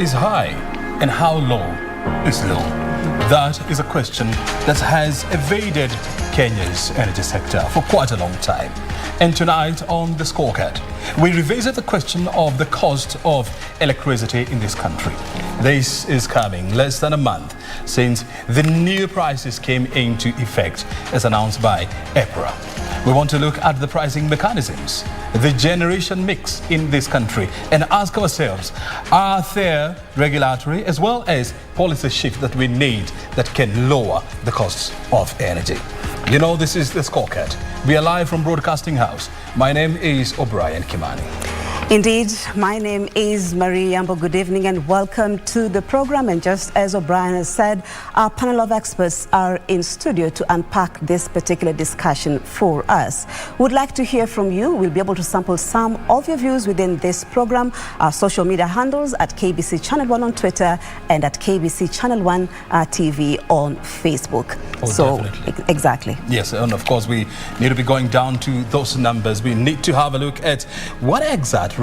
is high and how low is low? That is a question that has evaded Kenya's energy sector for quite a long time. And tonight on The Scorecard, we revisit the question of the cost of electricity in this country. This is coming less than a month since the new prices came into effect as announced by EPRA. We want to look at the pricing mechanisms, the generation mix in this country, and ask ourselves, are there regulatory as well as policy shifts that we need that can lower the costs of energy? You know, this is The Scorecard. We are live from Broadcasting House. My name is O'Brien Kimani. Indeed, my name is Marie Yambo. Good evening and welcome to the program. And just as O'Brien has said, our panel of experts are in studio to unpack this particular discussion for us. We'd like to hear from you. We'll be able to sample some of your views within this program. Our social media handles at KBC Channel 1 on Twitter and at KBC Channel 1 TV on Facebook. Oh, so, definitely. Exactly. Yes, and of course we need to be going down to those numbers. We need to have a look at what exactly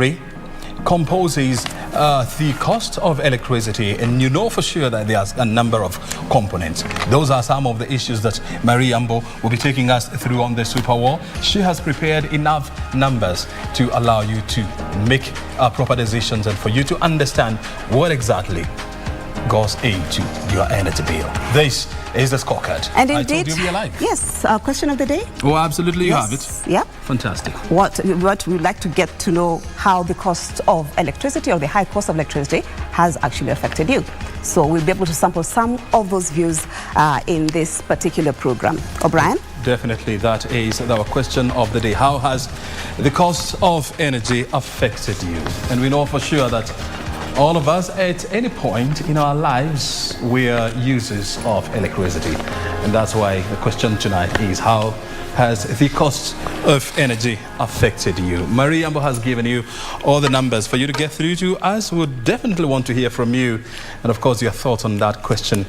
composes the cost of electricity, and you know for sure that there's a number of components. Those are some of the issues that Marie Yambo will be taking us through on the Super War. She has prepared enough numbers to allow you to make proper decisions and for you to understand what exactly goes into your energy bill. This is The Scorecard. And indeed, I told you we are live. Yes, question of the day. Oh, absolutely, you have it. Yeah. Fantastic. What we'd like to get to know how the cost of electricity or the high cost of electricity has actually affected you. So we'll be able to sample some of those views in this particular program. O'Brien? Definitely, that is our question of the day. How has the cost of energy affected you? And we know for sure that all of us at any point in our lives, we are users of electricity. And that's why the question tonight is, how has the cost of energy affected you? Marie Yambo has given you all the numbers for you to get through to us. We would definitely want to hear from you. And of course, your thoughts on that question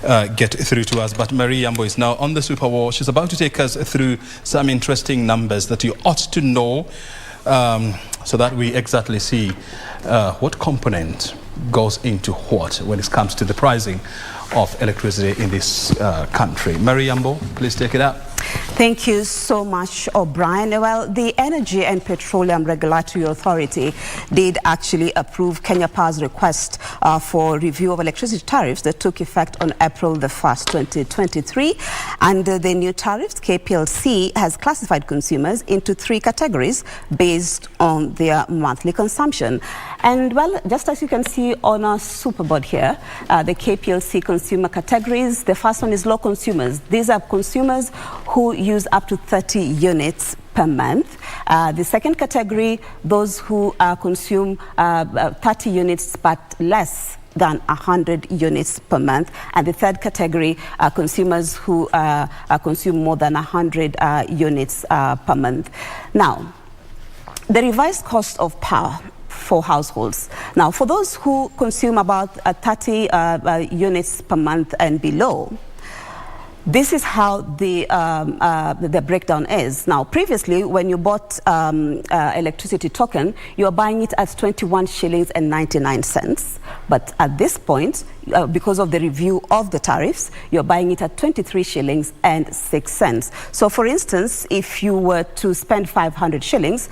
get through to us. But Marie Yambo is now on the Super War. She's about to take us through some interesting numbers that you ought to know, so that we exactly see what component goes into what when it comes to the pricing of electricity in this country. Marie Yambo, please take it up. Thank you so much, O'Brien. Well, the Energy and Petroleum Regulatory Authority did actually approve Kenya Power's request for review of electricity tariffs that took effect on April the 1st, 2023. Under the new tariffs, KPLC has classified consumers into 3 categories based on their monthly consumption. And well, just as you can see on our superboard here, the KPLC consumer categories, the first one is low consumers. These are consumers who use up to 30 units per month. The second category, those who consume 30 units but less than 100 units per month. And the third category are consumers who consume more than 100 units per month. Now, the revised cost of power for households. Now, for those who consume about 30 units per month and below, this is how the breakdown is. Now, previously, when you bought electricity token, you are buying it at 21 shillings and 99 cents. But at this point, because of the review of the tariffs, you're buying it at 23 shillings and 6 cents. So, for instance, if you were to spend 500 shillings,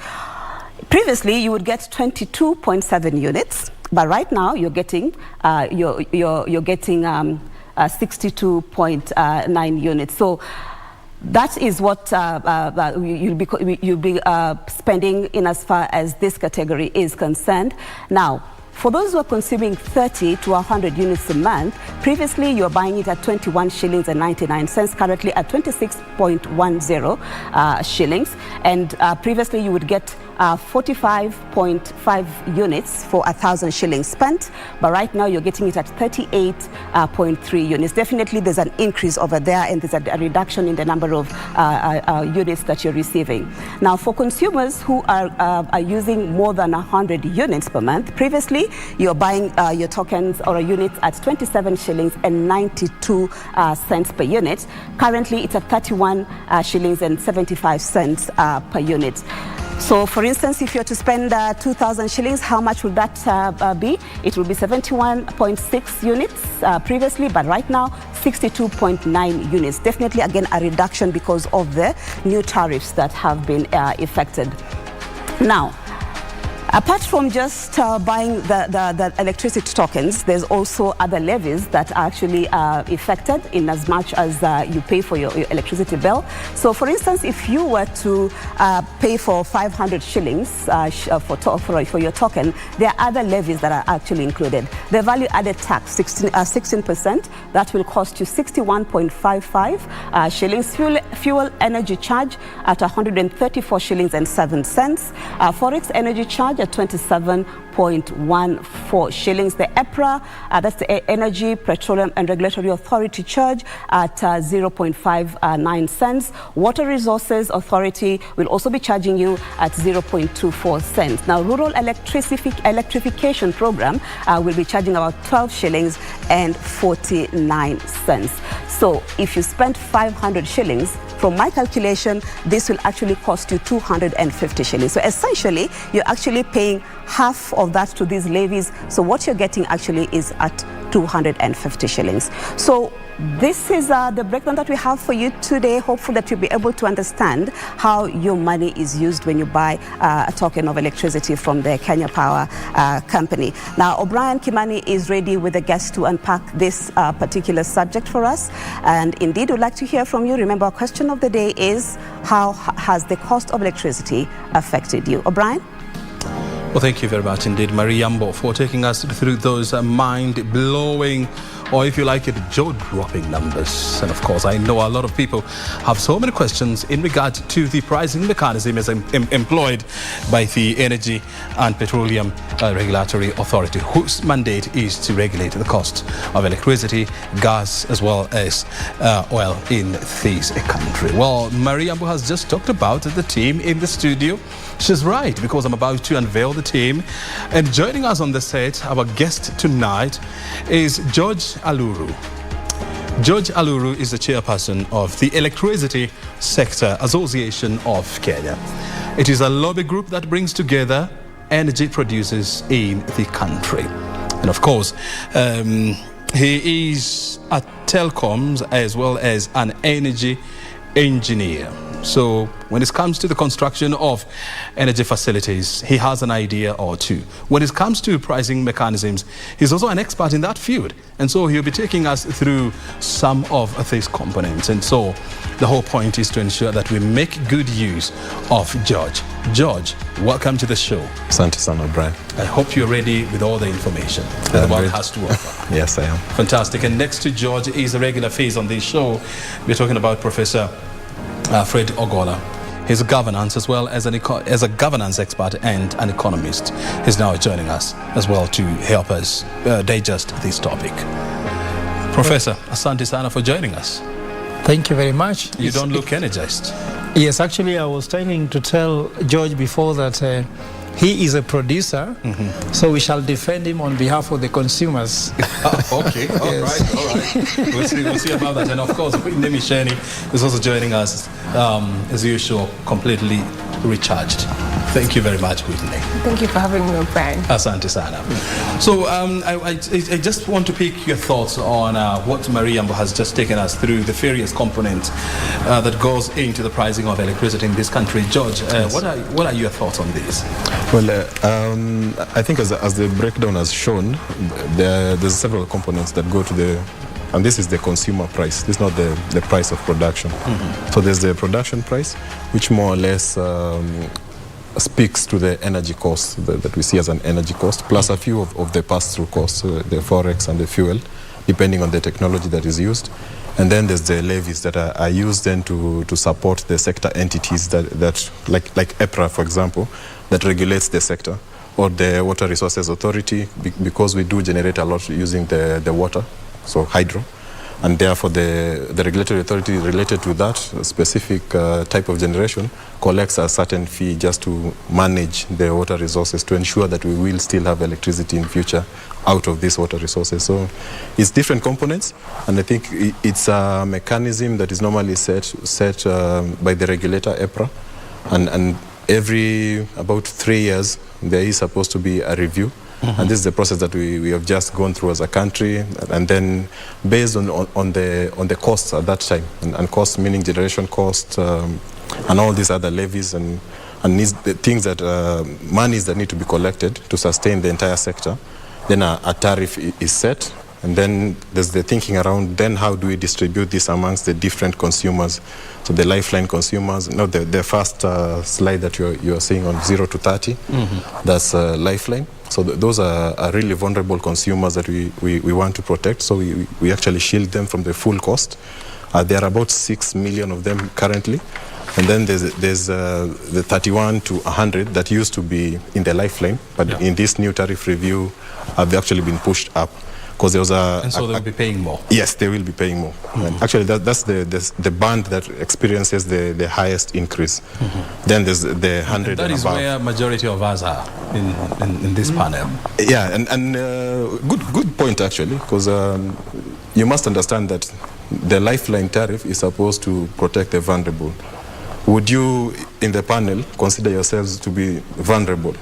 previously you would get 22.7 units, but right now you're getting 62.9 units. So that is what you'll be spending in as far as this category is concerned. Now, for those who are consuming 30 to 100 units a month, previously you are buying it at 21 shillings and 99 cents, currently at 26.10 shillings. And previously you would get 45.5 units for 1,000 shillings spent, but right now you're getting it at 38.3 units. Definitely there's an increase over there, and there's a reduction in the number of units that you're receiving. Now, for consumers who are using more than 100 units per month, previously you're buying your tokens or units at 27 shillings and 92 cents per unit. Currently it's at 31 shillings and 75 cents per unit. So, for instance, if you're to spend 2,000 shillings, how much would that be? It will be 71.6 units previously, but right now 62.9 units. Definitely, again, a reduction because of the new tariffs that have been effected. Now, apart from just buying the electricity tokens, there's also other levies that are actually affected in as much as you pay for your electricity bill. So, for instance, if you were to pay for 500 shillings for your token, there are other levies that are actually included. The value-added tax, 16%, that will cost you 61.55 shillings. Fuel energy charge at 134 shillings and 7 cents. Forex energy charge at 27.14 shillings. The EPRA, that's the Energy, Petroleum and Regulatory Authority charge at 0.59 cents. Water Resources Authority will also be charging you at 0.24 cents. Now, Rural Electrification Program will be charging about 12 shillings and 49 cents. So if you spent 500 shillings, from my calculation, this will actually cost you 250 shillings. So essentially, you're actually paying half of that to these levies. So what you're getting actually is at 250 shillings. So this is the breakdown that we have for you today. Hopefully that you'll be able to understand how your money is used when you buy a token of electricity from the Kenya Power Company. Now, O'Brien Kimani is ready with a guest to unpack this particular subject for us. And indeed, we'd like to hear from you. Remember, our question of the day is, how has the cost of electricity affected you? O'Brien? Well, thank you very much indeed, Marie Yambo, for taking us through those mind-blowing, or if you like it, jaw-dropping numbers. And of course, I know a lot of people have so many questions in regard to the pricing mechanism as employed by the Energy and Petroleum Regulatory Authority, whose mandate is to regulate the cost of electricity, gas, as well as oil in this country. Well, Marie Yambo has just talked about the team in the studio. She's right, because I'm about to unveil the team. And joining us on the set, our guest tonight is George Aluru. George Aluru is the chairperson of the Electricity Sector Association of Kenya. It is a lobby group that brings together energy producers in the country. And of course, he is a telecoms as well as an energy engineer. So when it comes to the construction of energy facilities, he has an idea or two. When it comes to pricing mechanisms, he's also an expert in that field. And so he'll be taking us through some of these components. And so the whole point is to ensure that we make good use of George. George, welcome to the show. Asante sana, Brian. I hope you're ready with all the information that the world has to offer. Yes, I am. Fantastic. And next to George is a regular face on this show. We're talking about Professor Fred Ogola. He's a governance as well as a governance expert and an economist. He's now joining us as well to help us digest this topic. Professor, asante sana for joining us. Thank you very much. You don't look energized. Yes, actually, I was trying to tell George before that he is a producer, so we shall defend him on behalf of the consumers. Okay, all right. We'll see about that. And of course, Nemi Sheni is also joining us, as usual, completely recharged. Thank you very much, Whitney. Thank you for having me, Brian. Asante sana. So I just want to pick your thoughts on what Marie Yambo has just taken us through, the various components that goes into the pricing of electricity in this country. George, yes. What are your thoughts on this? Well, I think as the breakdown has shown, there's several components that go to the, and this is the consumer price. This is not the price of production. So there's the production price, which more or less speaks to the energy cost that we see as an energy cost, plus a few of the pass-through costs, the forex and the fuel, depending on the technology that is used. And then there's the levies that are used then to support the sector entities that like EPRA, for example, that regulates the sector, or the Water Resources Authority, because we do generate a lot using the water, so hydro. And therefore, the regulatory authority related to that specific type of generation collects a certain fee just to manage the water resources, to ensure that we will still have electricity in future out of these water resources. So it's different components, and I think it's a mechanism that is normally set by the regulator, EPRA, and every about 3 years, there is supposed to be a review. And this is the process that we have just gone through as a country. And then based on the costs at that time, and costs meaning generation cost, and all these other levies and needs, the things that, monies that need to be collected to sustain the entire sector, then a tariff is set. And then there's the thinking around, then how do we distribute this amongst the different consumers? So the lifeline consumers, the first slide that you're seeing on 0 to 30, that's lifeline. So those are really vulnerable consumers that we want to protect. So we actually shield them from the full cost. There are about 6 million of them currently. And then there's the 31 to 100 that used to be in the lifeline, but in this new tariff review, they've actually been pushed up. Because there was and so they'll be paying more. Yes, they will be paying more. And actually, that's the band that experiences the highest increase. Then there's the 100 that and is above. where majority of us are in this panel. Yeah, and good point actually, because you must understand that the lifeline tariff is supposed to protect the vulnerable. Would you, in the panel, consider yourselves to be vulnerable?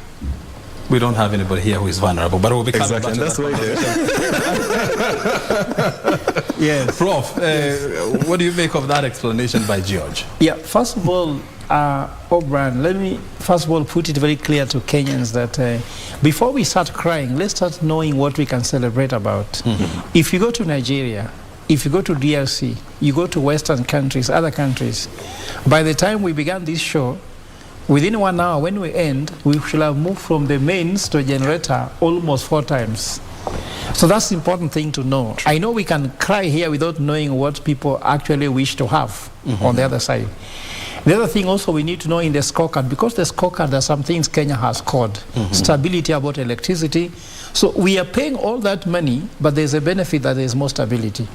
We don't have anybody here who is vulnerable, but we'll be coming Exactly, back to and that. that's why. Yes, Prof. What do you make of that explanation by George? Yeah, first of all, O'Brien, let me first of all put it very clear to Kenyans that before we start crying, let's start knowing what we can celebrate about. If you go to Nigeria, if you go to DRC, you go to Western countries, other countries, by the time we began this show, within 1 hour, when we end, we should have moved from the mains to a generator almost 4 times. So that's the important thing to know. I know we can cry here without knowing what people actually wish to have on the other side. The other thing also we need to know in the scorecard, because the scorecard, there are some things Kenya has scored. Stability about electricity. So we are paying all that money, but there's a benefit that there is more stability.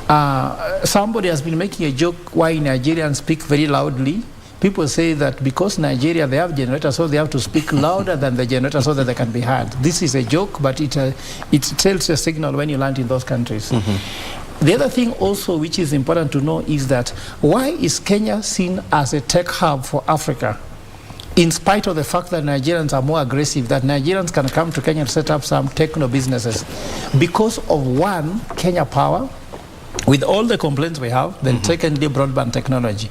Somebody has been making a joke why Nigerians speak very loudly. People say that because Nigeria, they have generators, so they have to speak louder than the generator so that they can be heard. This is a joke, but it tells a signal when you land in those countries. The other thing also which is important to know is that why is Kenya seen as a tech hub for Africa? In spite of the fact that Nigerians are more aggressive, that Nigerians can come to Kenya and set up some techno businesses. Because of one, Kenya Power, with all the complaints we have, then secondly, broadband technology.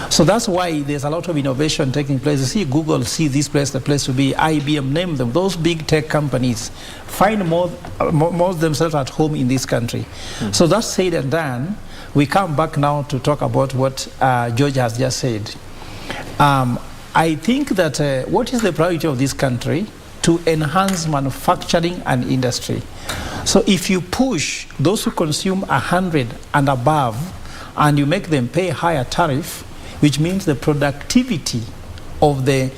So that's why there's a lot of innovation taking place. You see Google, see this place, the place to be, IBM, name them. Those big tech companies find more themselves at home in this country. So that's said and done. We come back now to talk about what George has just said. I think that what is the priority of this country? To enhance manufacturing and industry. So if you push those who consume 100 and above, and you make them pay higher tariff, which means the productivity of the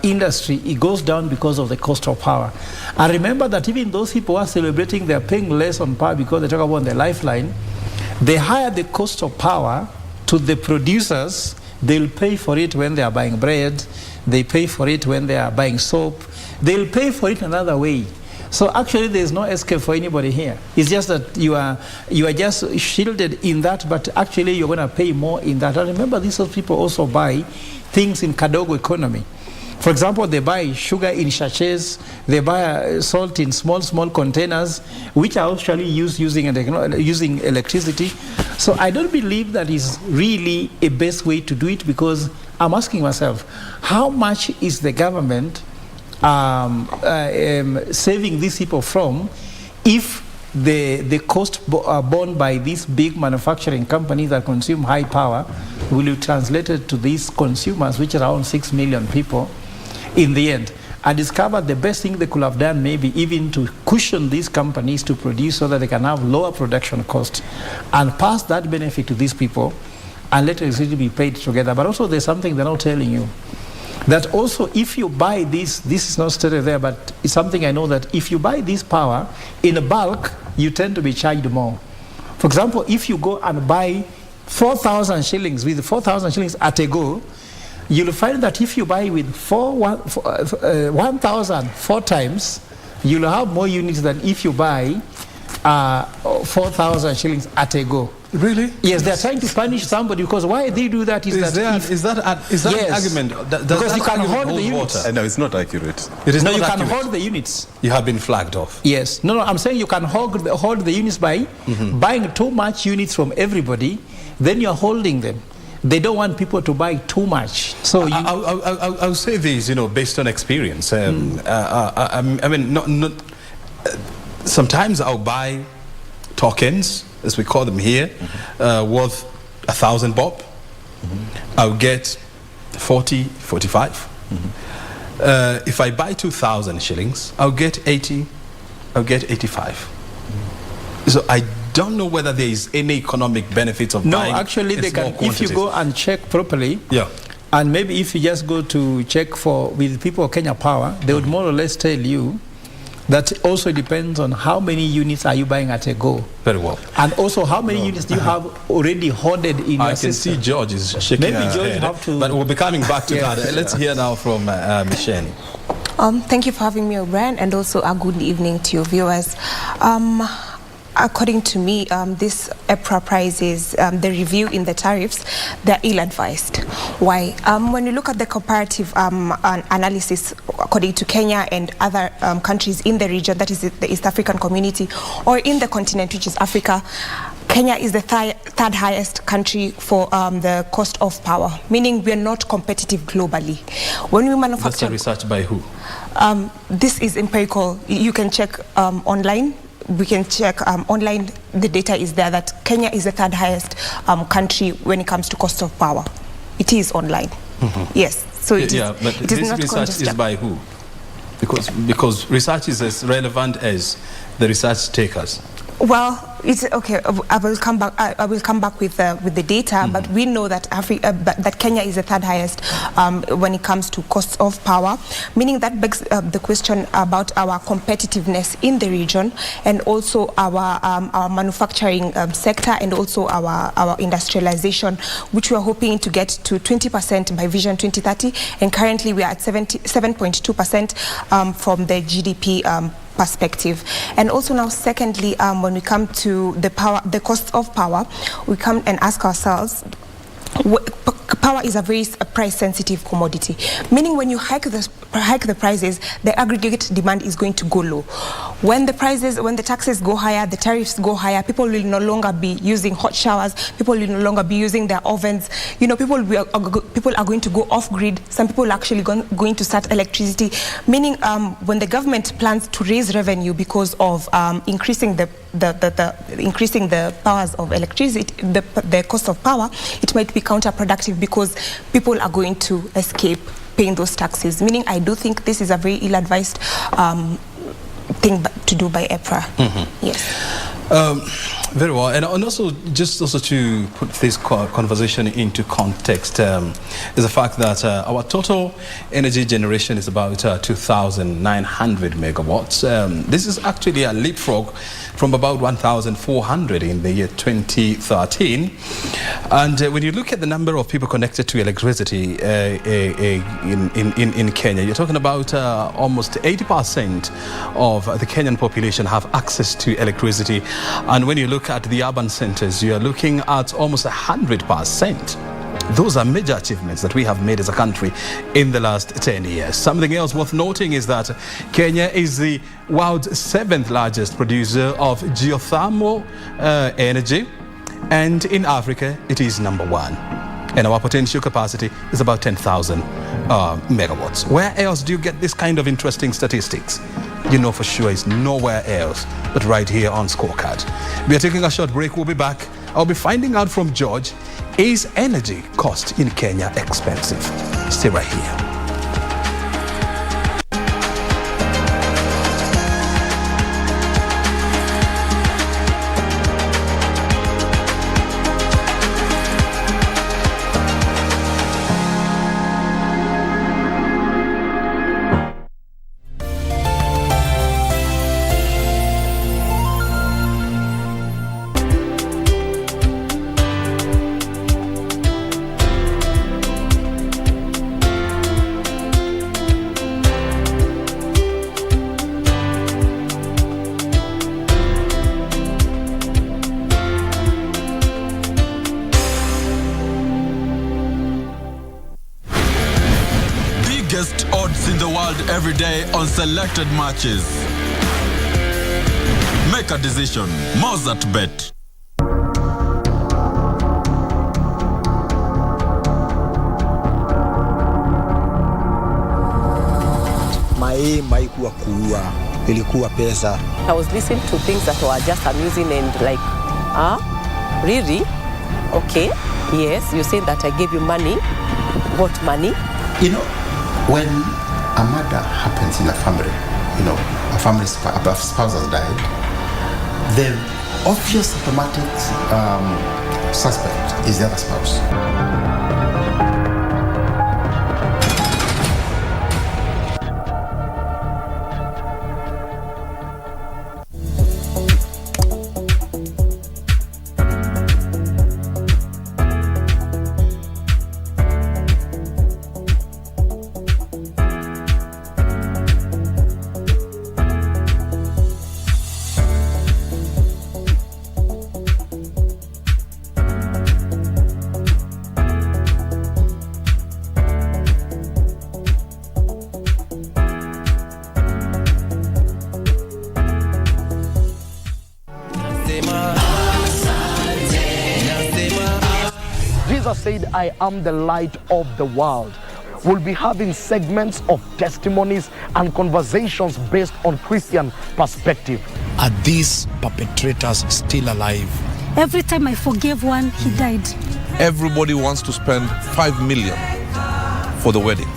industry, it goes down because of the cost of power. And remember that even those people who are celebrating, they're paying less on power because they talk about the lifeline. The higher the cost of power to the producers, they'll pay for it when they are buying bread, they pay for it when they are buying soap, they'll pay for it another way. So actually there's no escape for anybody here. It's just that you are just shielded in that, but actually you're going to pay more in that. And remember, these people also buy things in Kadogo economy. For example, they buy sugar in sachets, they buy salt in small containers, which are actually used using electricity. So I don't believe that is really a best way to do it, because I'm asking myself, how much is the government saving these people from if the cost borne by these big manufacturing companies that consume high power will be translated to these consumers, which are around 6 million people in the end. I discovered the best thing they could have done, maybe even to cushion these companies to produce so that they can have lower production costs and pass that benefit to these people and let electricity be paid together. But also there's something they're not telling you. That also if you buy this is not stated there, but it's something I know, that if you buy this power in bulk, you tend to be charged more. For example, if you go and buy 4,000 shillings, with 4,000 shillings at a go, you'll find that if you buy with 1,000 4 times, you'll have more units than if you buy 4,000 shillings at a go. Really? Yes, they're trying to punish somebody because why they do that is Is that an Yes. argument? Because you can hold the units. No, it's not accurate. It is No, not you can accurate. hold the units. You have been flagged off. Yes. No, I'm saying you can hold the units by buying too much units from everybody, then you're holding them. They don't want people to buy too much. So I'll say this, based on experience. I mean, sometimes I'll buy tokens, as we call them here, worth 1,000 bob. I'll get 40, 45. If I buy 2,000 shillings, I'll get 80, I'll get 85. So I don't know whether there is any economic benefit of buying. No, actually, they can. If you go and check properly, yeah, and maybe if you just go to check with people of Kenya Power, they would more or less tell you that also depends on how many units are you buying at a go. Very well. And also how many units do you have already hoarded in your I can system. see George is shaking Maybe her George head. have to... But we'll be coming back to Yeah. that. Let's hear now from Michelle. Thank you for having me, O'Brien, and also a good evening to your viewers. According to me, this EPRA prices, the review in the tariffs, they're ill-advised. Why? When you look at the comparative analysis, according to Kenya and other countries in the region, that is the East African community, or in the continent, which is Africa, Kenya is the third highest country for the cost of power, meaning we are not competitive globally. When we manufacture... That's a research by who? This is empirical. You can check online. We can check online. The data is there that Kenya is the third highest country when it comes to cost of power. It is online. Yes. So it Yeah, but it is this not research is by who? Because research is as relevant as the research takers. Well, it's okay. I will come back. I will come back with the data. But we know that that Kenya is the third highest when it comes to cost of power, meaning that begs the question about our competitiveness in the region, and also our manufacturing sector, and also our industrialization, which we are hoping to get to 20% by Vision 2030, and currently we are at 7.2% from the GDP perspective. And also now, secondly, when we come to the cost of power, we come and ask ourselves, power is a very price-sensitive commodity, meaning when you hike the prices, the aggregate demand is going to go low. When the taxes go higher, the tariffs go higher, people will no longer be using hot showers, people will no longer be using their ovens. People are going to go off-grid. Some people are actually going to start electricity, meaning when the government plans to raise revenue because of increasing the powers of electricity, the cost of power, it might be counterproductive because people are going to escape paying those taxes. Meaning, I do think this is a very ill-advised thing to do by EPRA. Yes. Very well, and also to put this conversation into context, is the fact that our total energy generation is about 2,900 megawatts. This is actually a leapfrog from about 1,400 in the year 2013. And when you look at the number of people connected to electricity in Kenya, you're talking about almost 80% of the Kenyan population have access to electricity. And when you look at the urban centers, you are looking at almost 100%. Those are major achievements that we have made as a country in the last 10 years. Something else worth noting is that Kenya is the world's 7th largest producer of geothermal energy, and in Africa it is number 1. And our potential capacity is about 10,000 megawatts. Where else do you get this kind of interesting statistics? You know for sure it's nowhere else but right here on Scorecard. We are taking a short break. We'll be back. I'll be finding out from George, is energy cost in Kenya expensive? Stay right here. world every day on selected matches. Make a decision. Mozart Bet. My aim haikuwa kuua, ilikuwa pesa. I was listening to things that were just amusing and like, really? Okay, yes, you say that I gave you money. What money? You know, when a murder happens in a family, you know, a family spouse has died, the obvious automatic suspect is the other spouse. Jesus said, I am the light of the world. We'll be having segments of testimonies and conversations based on Christian perspective. Are these perpetrators still alive? Every time I forgave one, he died. Everybody wants to spend 5 million for the wedding.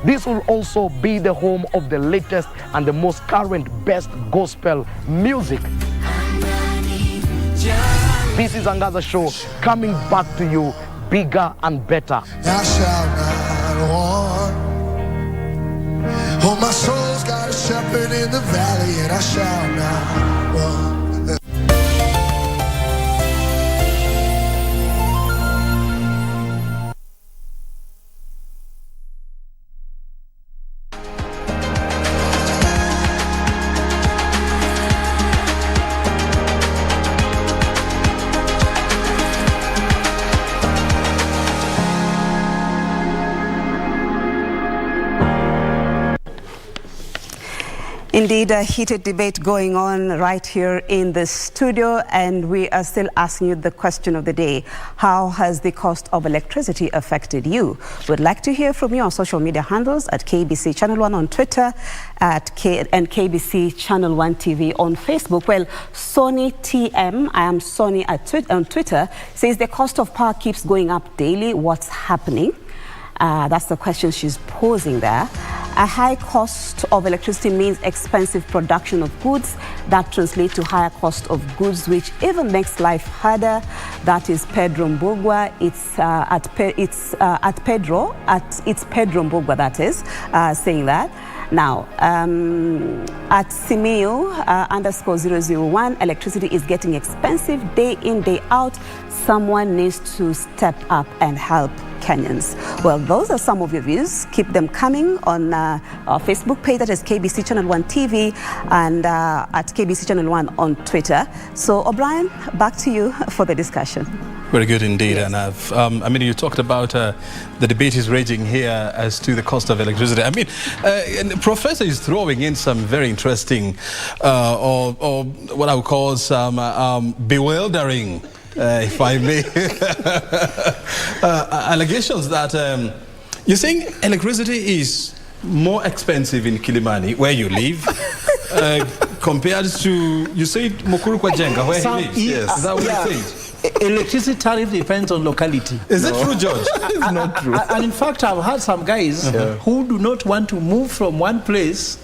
This will also be the home of the latest and the most current best gospel music. This is Angaza Show, coming back to you bigger and better. I shall not want. Oh, my soul's got a shepherd in the valley, and I shall not want. Indeed, a heated debate going on right here in the studio, and we are still asking you the question of the day. How has the cost of electricity affected you? We'd like to hear from you on social media handles at KBC Channel 1 on Twitter and KBC Channel 1 TV on Facebook. Well, Sony TM, I am Sony on Twitter, says the cost of power keeps going up daily. What's happening? That's the question she's posing there. A high cost of electricity means expensive production of goods that translate to higher cost of goods, which even makes life harder. That is Pedro Mbugwa. It's Pedro Mbugwa, that is, saying that. Now, at Simeo _001, electricity is getting expensive day in, day out. Someone needs to step up and help Kenyans. Well, those are some of your views. Keep them coming on our Facebook page, that is KBC Channel 1 TV, and at KBC Channel 1 on Twitter. So, O'Brien, back to you for the discussion. Very good indeed. Yes. And I mean, you talked about the debate is raging here as to the cost of electricity. I mean, and the professor is throwing in some very interesting or what I would call some bewildering, if I may, allegations that you're saying electricity is more expensive in Kilimani, where you live, compared to, you say, Mukuru kwa Jenga, where he lives. Yes. Is that what you think? Electricity tariff depends on locality. Is it true, George? It's not true. And in fact, I've had some guys who do not want to move from one place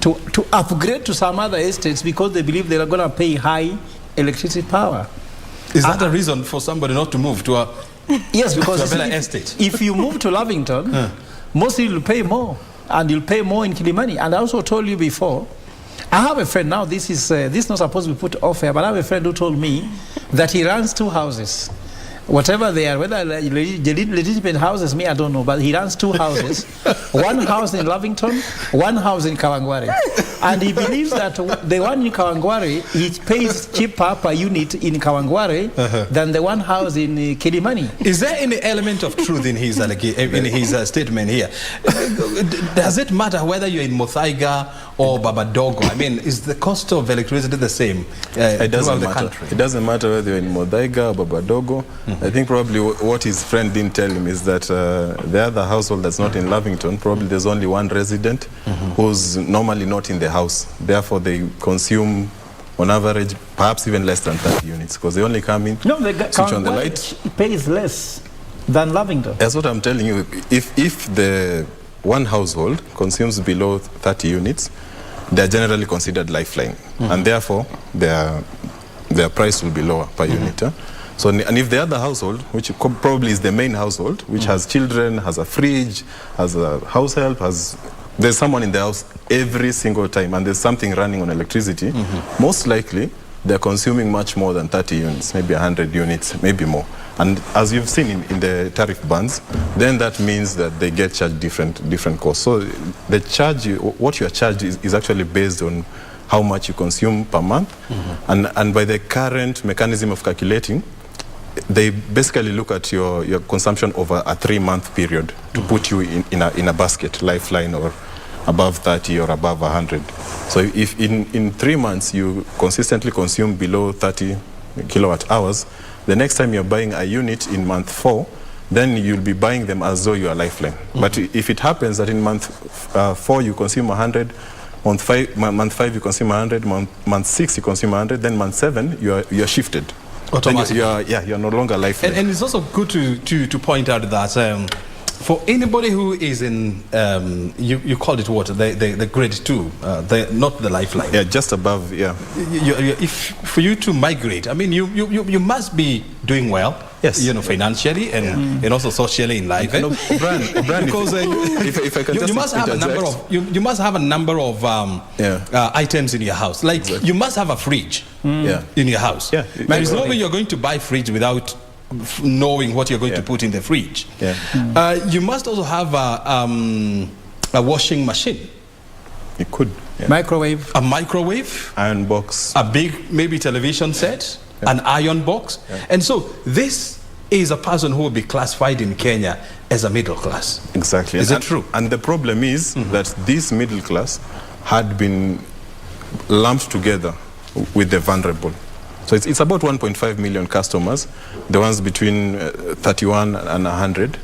to upgrade to some other estates because they believe they are going to pay high electricity power. Is that a reason for somebody not to move to a yes, because to a better estate? If you move to Lavington, mostly you'll pay more, and you'll pay more in Kilimani. And I also told you before, I have a friend now. This is not supposed to be put off air, but I have a friend who told me that he runs 2 houses, Whatever they are, whether legitimate houses, me, I don't know, but he runs 2 houses. One house in Lavington, one house in Kawangware. And he believes that the one in Kawangware, he pays cheaper per unit in Kawangware than the one house in Kilimani. Is there any element of truth in his, statement here? Does it matter whether you're in Muthaiga or Babadogo? I mean, is the cost of electricity the same it doesn't throughout the matter. country? It doesn't matter whether you're in Muthaiga or Babadogo. I think probably what his friend didn't tell him is that the other household that's not in Lavington, probably there's only one resident who's normally not in the house. Therefore, they consume, on average, perhaps even less than 30 units because they only come in, switch on the light. Pays less than Lavington. That's what I'm telling you. If the one household consumes below 30 units, they're generally considered lifeline, and therefore their price will be lower per unit. So, and if the other household, which probably is the main household, which has children, has a fridge, has a house help, there's someone in the house every single time, and there's something running on electricity, most likely they're consuming much more than 30 units, maybe 100 units, maybe more. And as you've seen in the tariff bands, then that means that they get charged different costs. So the charge, what you are charged is actually based on how much you consume per month. And by the current mechanism of calculating, they basically look at your consumption over a 3-month period to put you in a basket, lifeline or above 30 or above 100. So if in 3 months you consistently consume below 30 kilowatt hours, the next time you're buying a unit in month 4, then you'll be buying them as though you are lifeline. But if it happens that in month 4 you consume 100, month 5 you consume 100, month 6 you consume 100, then month 7 you're shifted. Automatically. You're no longer lifeline. And it's also good to point out that for anybody who is in, you called it what, the grade 2, not the lifeline. Yeah, just above, yeah. For you to migrate, I mean, you must be doing well. Yes. Financially and also socially in life. No, Brian, because if I can you must have a number of you must have a number of items in your house. Like you must have a fridge in your house. Yeah. There is no way you're going to buy fridge without knowing what you're going to put in the fridge. Yeah. You must also have a washing machine. You could. Yeah. Microwave. A microwave. Iron box. A big maybe television set. An iron box. And so this is a person who will be classified in Kenya as a middle class. Exactly. Is it true? And the problem is that this middle class had been lumped together with the vulnerable. So it's about 1.5 million customers, the ones between 31 and 100.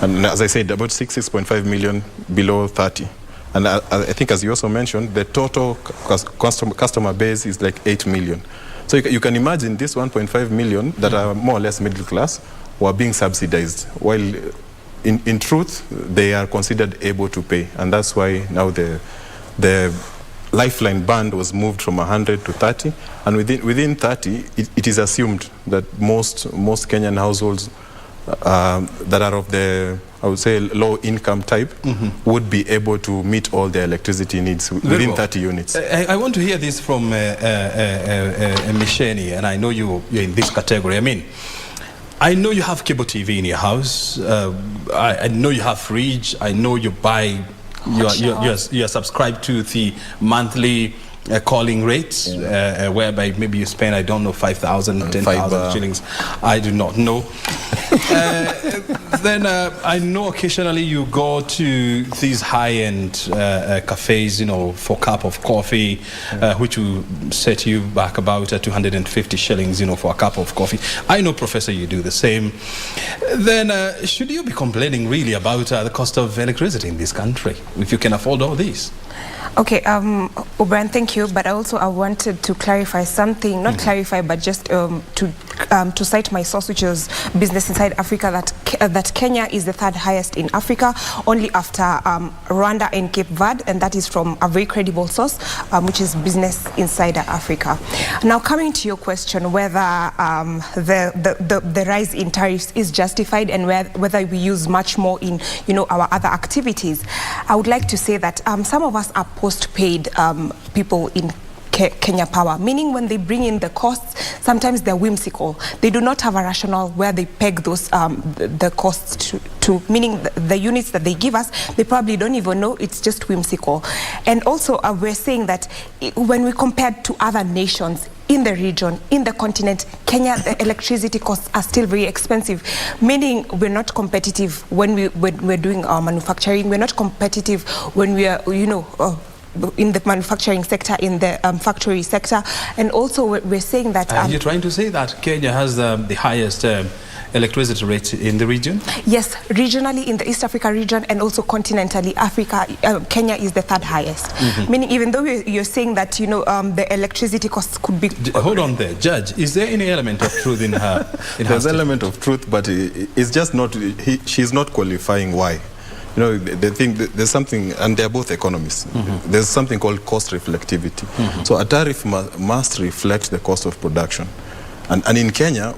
And as I said, about 6.5 million below 30. And I think, as you also mentioned, the total customer base is like 8 million. So you can imagine this 1.5 million that are more or less middle class were being subsidized, while in truth, they are considered able to pay. And that's why now the lifeline band was moved from 100 to 30. And within 30, it is assumed that most Kenyan households that are of the, I would say, low income type would be able to meet all their electricity needs within 30 units. I want to hear this from Misheni, and I know you're in this category. I mean, I know you have cable TV in your house. I know you have fridge. I know you buy. You're subscribed to the monthly calling rates, whereby maybe you spend, I don't know, 5,000, 10,000 shillings. I do not know. Then I know occasionally you go to these high-end cafes, for a cup of coffee, which will set you back about 250 shillings, for a cup of coffee. I know, Professor, you do the same. Then should you be complaining really about the cost of electricity in this country, if you can afford all these? Okay, O'Brien, thank you. But also I wanted to clarify something, not clarify, but just to cite my source, which is Business Inside Africa, that Kenya is the 3rd highest in Africa, only after Rwanda and Cape Verde, and that is from a very credible source, which is Business Inside Africa. Now, coming to your question, whether the rise in tariffs is justified and whether we use much more in our other activities, I would like to say that some of us are post-paid people in Kenya Power, meaning when they bring in the costs, sometimes they're whimsical. They do not have a rationale where they peg those the costs to meaning the units that they give us, they probably don't even know, it's just whimsical. And also we're saying that when we compare to other nations in the region, in the continent, Kenya, the electricity costs are still very expensive, meaning we're not competitive when we're doing our manufacturing. We're not competitive when we are, in the manufacturing sector, in the factory sector. And also we're saying that... Are you trying to say that Kenya has the highest electricity rate in the region? Yes, regionally in the East Africa region and also continentally Africa, Kenya is the third highest. Meaning even though you're saying that, the electricity costs could be... Hold on there, Judge, is there any element of truth in her? There's an element of truth, but it's just not, she's not qualifying why. They think there's something, and they're both economists. There's something called cost reflectivity. So a tariff must reflect the cost of production. And in Kenya,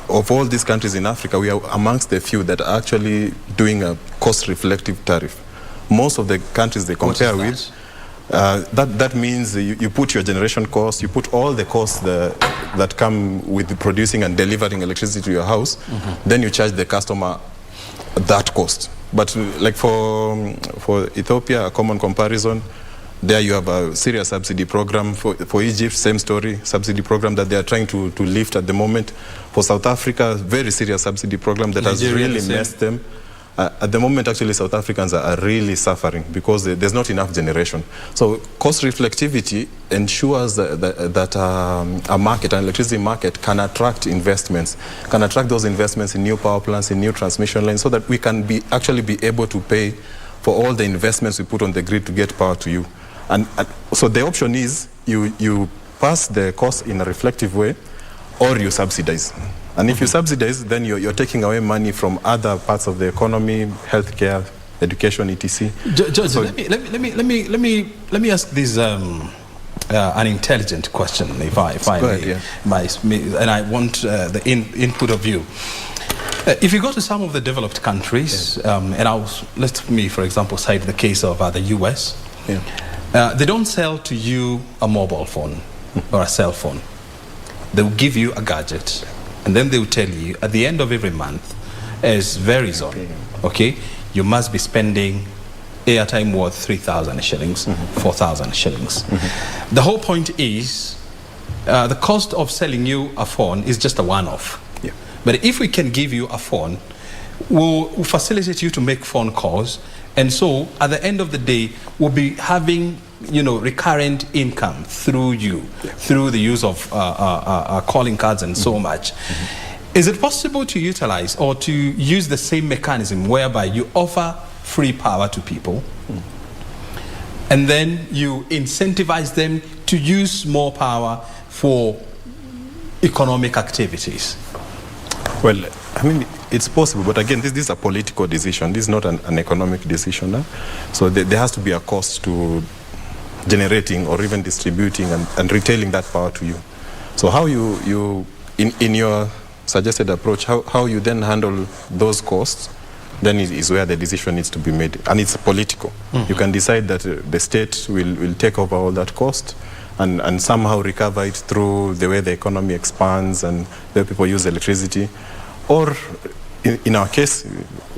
of all these countries in Africa, we are amongst the few that are actually doing a cost reflective tariff. Most of the countries they compare with, that means you put your generation costs, you put all the costs that come with producing and delivering electricity to your house, then you charge the customer that cost. But like for Ethiopia, a common comparison, there you have a serious subsidy program. For Egypt, same story, subsidy program that they are trying to lift at the moment. For South Africa, very serious subsidy program that has really messed them. At the moment, actually, South Africans are really suffering because there's not enough generation. So cost reflectivity ensures that a market, an electricity market, can attract investments, can attract those investments in new power plants, in new transmission lines, so that we can actually be able to pay for all the investments we put on the grid to get power to you. And so the option is you pass the cost in a reflective way, or you subsidize. And if you subsidize, then you're taking away money from other parts of the economy, healthcare, education, etc. Judge, so let me ask this an intelligent question, if I may, and I want the input of you. If you go to some of the developed countries, and let me, for example, cite the case of the US. They don't sell to you a mobile phone or a cell phone. They will give you a gadget, and then they will tell you at the end of every month, as Verizon, okay, you must be spending airtime worth 3,000 shillings, 4,000 shillings. The whole point is the cost of selling you a phone is just a one-off. But if we can give you a phone, we'll facilitate you to make phone calls. And so, at the end of the day, we'll be having, recurrent income through you, through the use of calling cards and so much. Is it possible to utilize or to use the same mechanism whereby you offer free power to people, and then you incentivize them to use more power for economic activities? Well, I mean, it's possible, but again, this is a political decision. This is not an economic decision. So there has to be a cost to generating or even distributing and retailing that power to you. So how you in your suggested approach, how you then handle those costs, then is where the decision needs to be made. And it's political. You can decide that the state will take over all that cost and somehow recover it through the way the economy expands and the way people use electricity. Or in our case,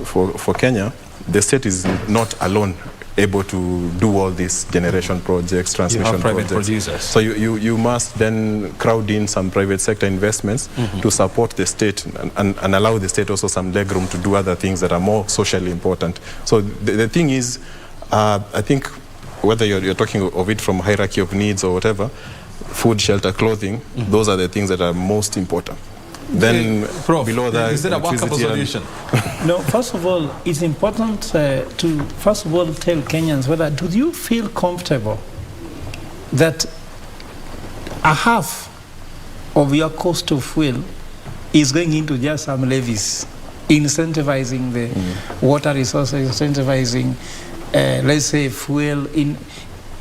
for Kenya, the state is not alone able to do all these generation projects, transmission private projects. Producers. So you must then crowd in some private sector investments to support the state and allow the state also some legroom to do other things that are more socially important. So the thing is, I think whether you're talking of it from hierarchy of needs or whatever, food, shelter, clothing, those are the things that are most important. Then Prof, below that, is there a workable solution? No, first of all, it's important to first of all tell Kenyans whether do you feel comfortable that a half of your cost of fuel is going into just some levies, incentivizing the water resources, incentivizing, let's say, fuel in.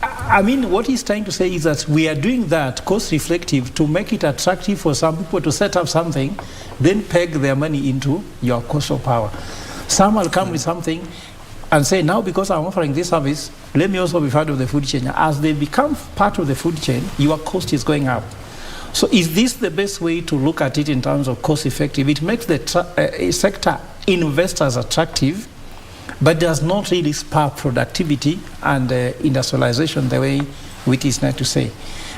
I mean, what he's trying to say is that we are doing that cost reflective to make it attractive for some people to set up something, then peg their money into your cost of power. Some will come with something, and say, now because I'm offering this service, let me also be part of the food chain. As they become part of the food chain, your cost is going up. So is this the best way to look at it in terms of cost effective? It makes the sector investors attractive, but does not really spur productivity and industrialization the way it is nice to say.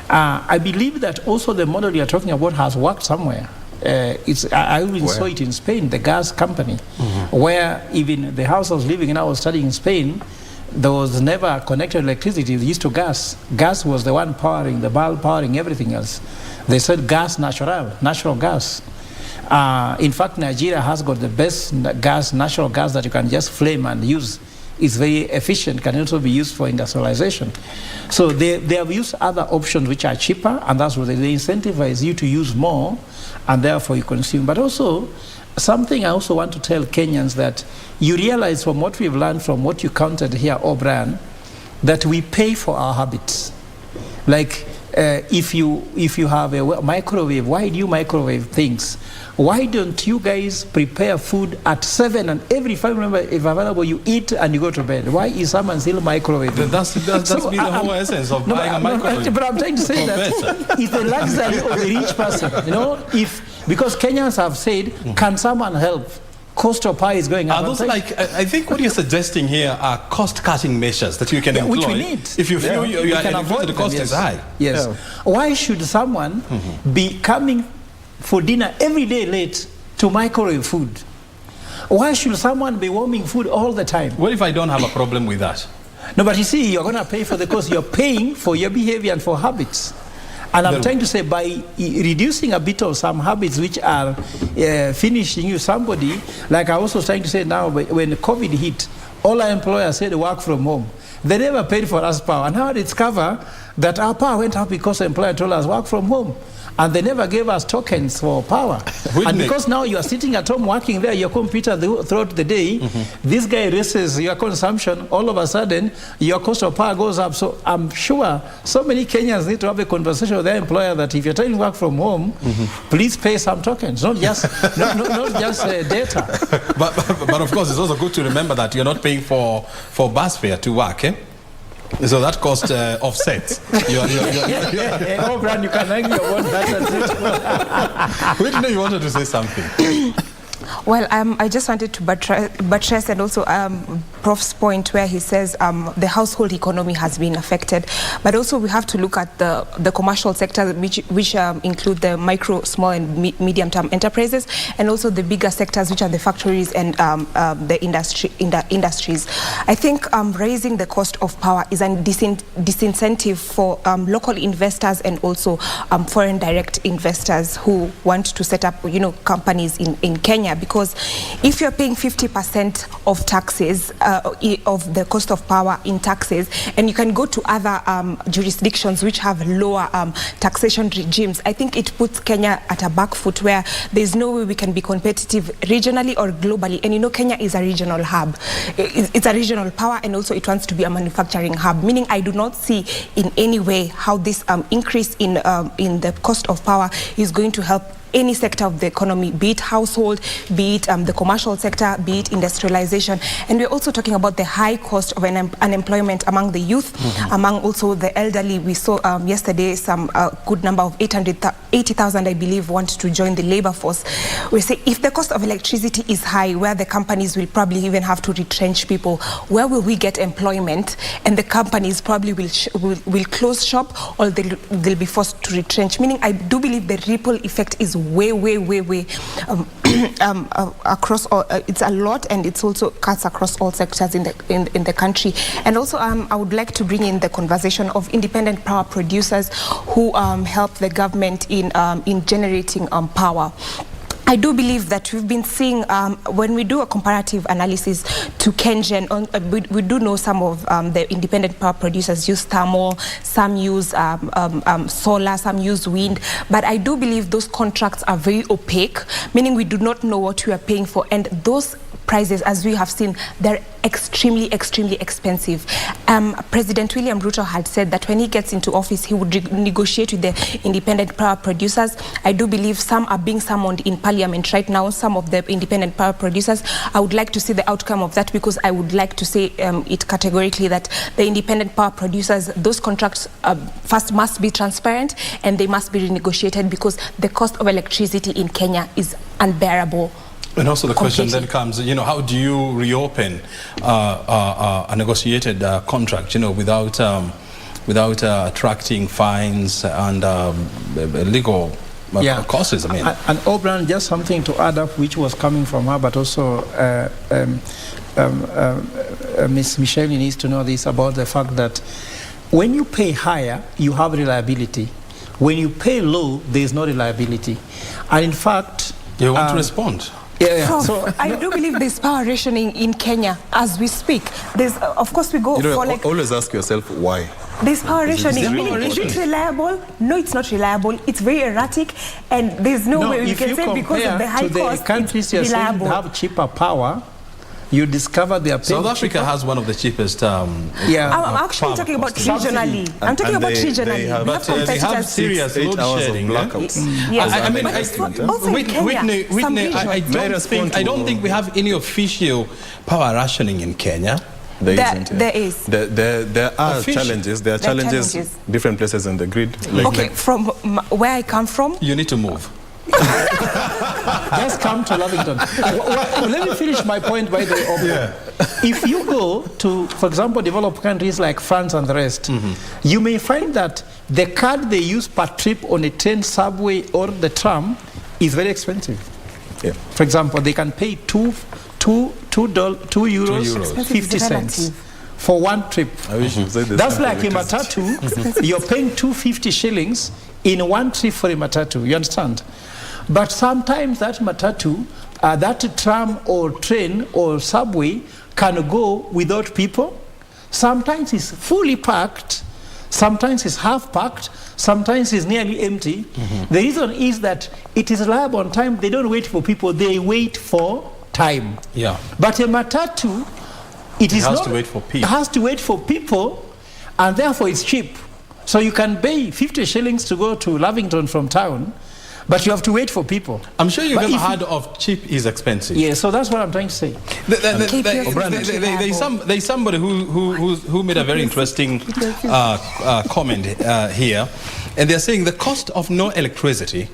I believe that also the model you're talking about has worked somewhere. I even saw it in Spain, the gas company, where even the house I was living in, I was studying in Spain, there was never connected electricity. They used to gas. Gas was the one powering, the bulb powering everything else. They said gas natural gas. In fact, Nigeria has got the best natural gas that you can just flame and use. It's very efficient, can also be used for industrialization. So they have used other options which are cheaper, and that's what they incentivize you to use more, and therefore you consume. But also, something I also want to tell Kenyans that you realize from what we've learned from what you counted here, O'Brien, that we pay for our habits. Like if you have a microwave, why do you microwave things? Why don't you guys prepare food at 7 and every family member, if available, you eat and you go to bed? Why is someone still microwaving? That's so, been the whole essence of buying a microwave. But I'm trying to say that it's the luxury of the rich person. You know, because Kenyans have said, can someone help? Cost of power is going up. I think what you're suggesting here are cost-cutting measures that you can employ. Which we need. If you feel you can avoid the cost is high. Yes. Why should someone be coming for dinner every day late to microwave food? Why should someone be warming food all the time? What if I don't have a problem with that? No, but you see, you're going to pay for the cost. You're paying for your behavior and for habits. And I'm trying to say, by reducing a bit of some habits which are finishing you, somebody, like I was trying to say now, when COVID hit, all our employers said work from home. They never paid for us power. And now they discover that our power went up because the employer told us work from home. And they never gave us tokens for power. And because now you are sitting at home working there, your computer throughout the day, this guy raises your consumption, all of a sudden, your cost of power goes up. So I'm sure so many Kenyans need to have a conversation with their employer that if you're trying to work from home, please pay some tokens, not just, not just data. But of course, it's also good to remember that you're not paying for bus fare to work, eh? So that cost offsets. Oh, Brad, you can argue about that. Whitney, you wanted to say something. Well, I just wanted to buttress and also Prof's point where he says the household economy has been affected, but also we have to look at the commercial sector, which include the micro, small and medium-term enterprises, and also the bigger sectors, which are the factories and the industries. I think raising the cost of power is a disincentive for local investors and also foreign direct investors who want to set up, companies in Kenya. Because if you're paying 50% of taxes, of the cost of power in taxes, and you can go to other jurisdictions which have lower taxation regimes, I think it puts Kenya at a back foot where there's no way we can be competitive regionally or globally. And Kenya is a regional hub. It's a regional power, and also it wants to be a manufacturing hub, meaning I do not see in any way how this increase in the cost of power is going to help any sector of the economy, be it household, be it the commercial sector, be it industrialization. And we're also talking about the high cost of unemployment among the youth, among also the elderly. We saw yesterday some good number of 80,000, I believe, want to join the labor force. We say if the cost of electricity is high, where the companies will probably even have to retrench people, where will we get employment? And the companies probably will close shop, or they'll be forced to retrench. Meaning, I do believe the ripple effect is way across all. It's a lot, and it's also cuts across all sectors in the country. And also, I would like to bring in the conversation of independent power producers who help the government in generating power. I do believe that we've been seeing, when we do a comparative analysis to KenGen, we do know some of the independent power producers use thermal, some use solar, some use wind, but I do believe those contracts are very opaque, meaning we do not know what we are paying for, and those prices, as we have seen, they're extremely expensive. President William Ruto had said that when he gets into office, he would negotiate with the independent power producers. I do believe some are being summoned in parliament right now, some of the independent power producers. I would like to see the outcome of that, because I would like to say it categorically that the independent power producers, those contracts first must be transparent and they must be renegotiated, because the cost of electricity in Kenya is unbearable. And also the question then comes, you know, how do you reopen a negotiated contract, you know, without attracting fines and legal costs? I mean, and O'Brien, just something to add up, which was coming from her, but also Ms. Michelle needs to know this about the fact that when you pay higher, you have reliability. When you pay low, there is no reliability. And in fact, you want to respond? Yeah. So I do believe there's power rationing in Kenya as we speak. There's, of course, we go for like. Always ask yourself why. There's power rationing. Is it reliable? No, it's not reliable. It's very erratic, and there's no way you can say because of the high cost. The countries you're saying have cheaper power, you discover they are paying South Africa cheaper. has one of the cheapest. I'm actually talking about regionally. I'm talking about regionally. But they have serious load shedding. Yes. I mean, Whitney, I don't think we have any official power rationing in Kenya. There is. There are challenges. There are challenges different places in the grid. Okay, from where I come from. You need to move. Just come to Lavington. Let me finish my point by the way. If you go to, for example, developed countries like France and the rest, you may find that the card they use per trip on a train, subway, or the tram is very expensive. For example, they can pay €2 50 cents for one trip. That's like a matatu. You're paying 250 shillings in one trip for a matatu. You understand? But sometimes that matatu, that tram or train or subway can go without people. Sometimes it's fully packed. Sometimes it's half packed. Sometimes it's nearly empty. The reason is that it is reliable on time. They don't wait for people. They wait for time. But a matatu, it has to wait for people. It has to wait for people, and therefore it's cheap. So you can pay 50 shillings to go to Lavington from town, but you have to wait for people. I'm sure you've ever heard of cheap is expensive. Yeah, so that's what I'm trying to say. There's somebody who made a very interesting comment here, and they're saying the cost of no electricity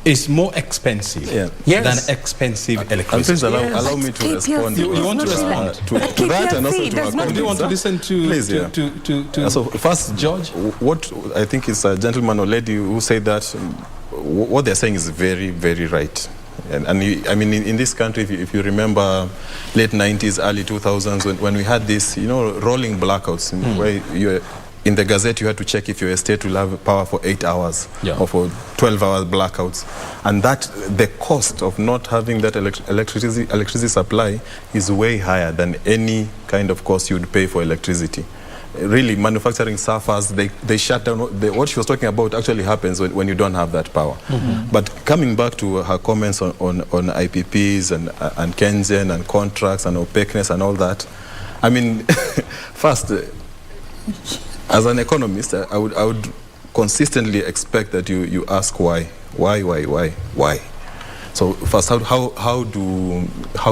is more expensive than expensive electricity. Allow me to respond. You want to respond to that and also to our comment. Do you want to listen to? Please, So first, George, what I think is a gentleman or lady who said that what they're saying is very, very right. And I mean, in this country, if you remember late 90s, early 2000s, when we had this, rolling blackouts, where you're in the Gazette, you had to check if your estate will have power for 8 hours or for 12-hour blackouts. And that the cost of not having that electricity supply is way higher than any kind of cost you would pay for electricity. Really, manufacturing suffers. They shut down. What she was talking about actually happens when you don't have that power. But coming back to her comments on IPPs and Kengen and contracts and opaqueness and all that, I mean, first, as an economist, I would consistently expect that you ask why. So first, how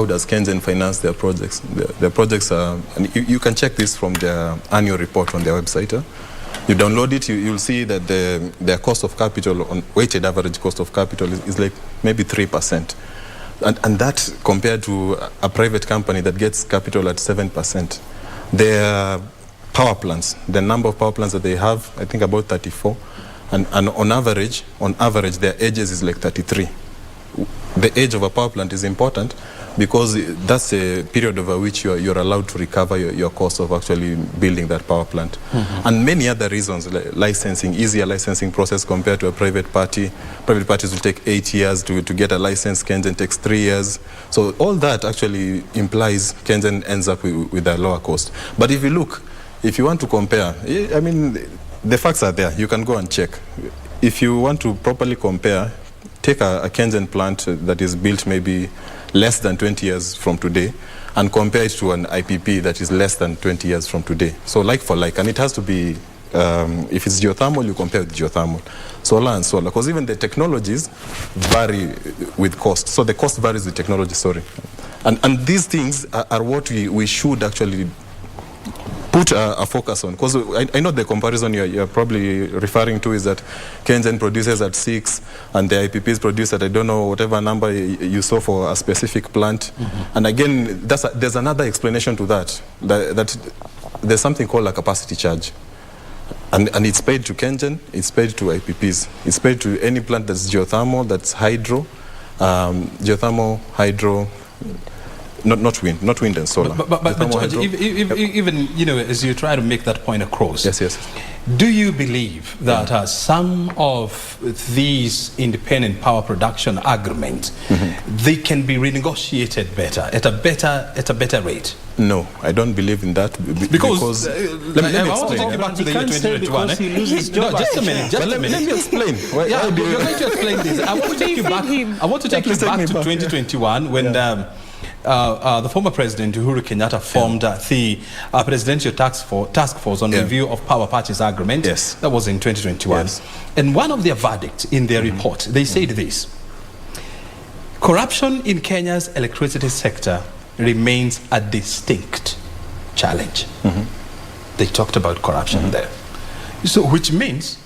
does Kengen finance their projects? Their projects are, and you can check this from their annual report on their website. You download it, you'll see that their cost of capital, on weighted average cost of capital is like maybe 3%. And that compared to a private company that gets capital at 7%. Their power plants, the number of power plants that they have, I think about 34, and on average their ages is like 33. The age of a power plant is important because that's a period over which you're allowed to recover your cost of actually building that power plant. And many other reasons, like licensing, easier licensing process compared to a private party. Private parties will take 8 years to get a license. Kengen takes 3 years. So all that actually implies Kengen ends up with a lower cost. But if you want to compare, I mean, the facts are there. You can go and check. If you want to properly compare, take a Kengen plant that is built maybe less than 20 years from today and compare it to an IPP that is less than 20 years from today. So like for like, and it has to be, if it's geothermal, you compare with geothermal. Solar and solar, because even the technologies vary with cost. So the cost varies with technology, sorry. And these things are what we should actually put a focus on, because I know the comparison you're probably referring to is that KenGen produces at 6 and the IPPs produce at, I don't know, whatever number you saw for a specific plant. And again, there's another explanation to that there's something called a capacity charge. And it's paid to KenGen, it's paid to IPPs, it's paid to any plant that's geothermal, that's hydro, geothermal, hydro, not wind and solar. But George, even you know, as you try to make that point across, yes. Do you believe that some of these independent power production agreements they can be renegotiated better at a better rate? No, I don't believe in that because let me I want to take you back to the year 2021. No, just a minute. Let me explain. You're going to explain this. I want to take you back. I want to take you back to 2021 when. The former president Uhuru Kenyatta formed the presidential task force on review of power purchase agreement. Yes. That was in 2021. Yes. And one of their verdicts in their report, they said this: corruption in Kenya's electricity sector remains a distinct challenge. They talked about corruption there. So, which means,